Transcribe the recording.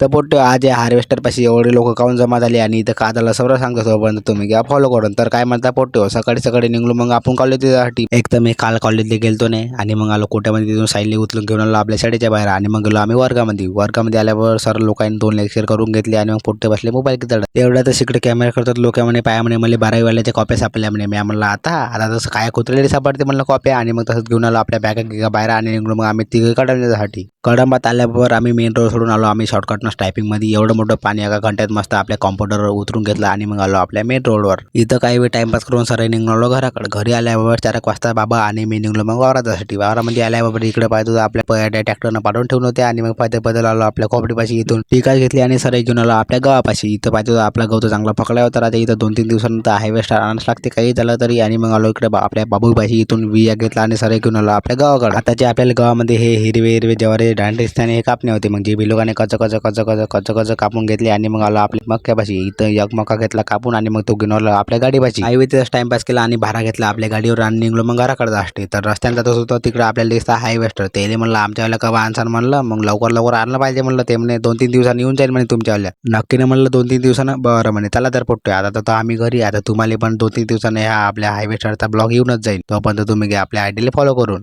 तर पोट्टे आज या हार्वेस्टर पाशी एवढे लोक काऊन जमा झाले आणि इथं का झालं सर्व सांगतो तोपर्यंत तुम्ही घ्या फॉलो करून. तर काय म्हणता पोट्टे हो, सकाळी सकाळी निघलो मग आपण कॉलेजसाठी. एक तर मी काल कॉलेजला गेलतो नाही आणि मग आलो कोट्यामध्ये तिथून साईडला उचलून घेऊन आलो आपल्या शाळेच्या बाहेर आणि मग गेलो आम्ही वर्गामध्ये आल्यावर सर लोकांनी 2 लेक्चर करून घेतले आणि मग पोट्टे बसले मोबाईल किती एवढ्यातच इकडे कॅमेरा करतात लोक म्हणे पाया म्हणे मला 12वी वाल्याच्या कॉप्या सापडल्या म्हणे. मी म्हणलं आता तसं काय कुत्रेली सापडते म्हणलं कॉप्या आणि मग तसंच घेऊन आलो आपल्या बॅगा बाहेर आणि निघलो मग आम्ही तिघे कडंबासाठी. कडंबात आल्यावर आम्ही मेन रोड सोडून आलो आम्ही शॉर्टकटनं टायपिंगमध्ये. एवढं मोठं पाणी एका घंट्यात मस्त आपल्या कॉम्प्युटरवर उतरून घेतलं आणि मग आलो आपल्या मेन रोडवर. इथं काही वेळ टाइमपास करून सर निघलो घराकडे. घरी आल्यावर 4 वाजता बाबा आणि मी निघलो मग वावरासाठी. वावरामध्ये आल्यावर इकडे पाहिजे होतं आपल्या ट्रॅक्टरनं पाठवून ठेवून होते आणि मग पैदल आलो आपल्या खोपडीपाशी. इथून टिकाच घेतली आणि सर घेऊन आलो आपल्या गावापाशी. इथं पाहिजे होतं आपला गाव तर चांगला पकडला होता. आता इथं 2-3 दिवसानंतर हायवे स्टार आणायला लागते काही झालं तरी. आणि मग आलो इकडे आपल्या बाबूपाशी. इथून विया घेतला आणि सर घेऊन आलो आपल्या गावाकडे. आता जे आपल्याला गावामध्ये हे हिरवे ज्वारी दांडे हे कापणे होते मग जे बी लोकांनी कच कापून घेतले आणि मग आलो आपल्या मक्यापाशी. इथं एक मका घेतला कापून आणि मग तो घेऊन आलो आपल्या गाडीपाशी. हायवे तिथंच टाइमपास केला आणि भाडा घेतला आपल्या गाडीवर आणि निघलो मग घराकडे जाष्टी. तर रस्त्याने जात होतो तिकडे आपल्याला दिसता हायवेस्टर. ते म्हणलं आमच्यावाला कवा आणसान म्हणलं. मग लवकर आणलं पाहिजे म्हणलं. ते म्हणे 2-3 दिवसांनी येऊन जाईल म्हणे तुमच्यावाल्या. नक्की नाही म्हणलं 2-3 दिवसानं. बरं म्हणे चला तर पोट्टे आता तर आम्ही घरी. आता तुम्हाला पण 2-3 दिवसांनी ह्या आपल्या हायवेस्टरचा ब्लॉग येऊनच जाईल. तोपर्यंत तुम्ही घ्या आपल्या आयडीला फॉलो करून.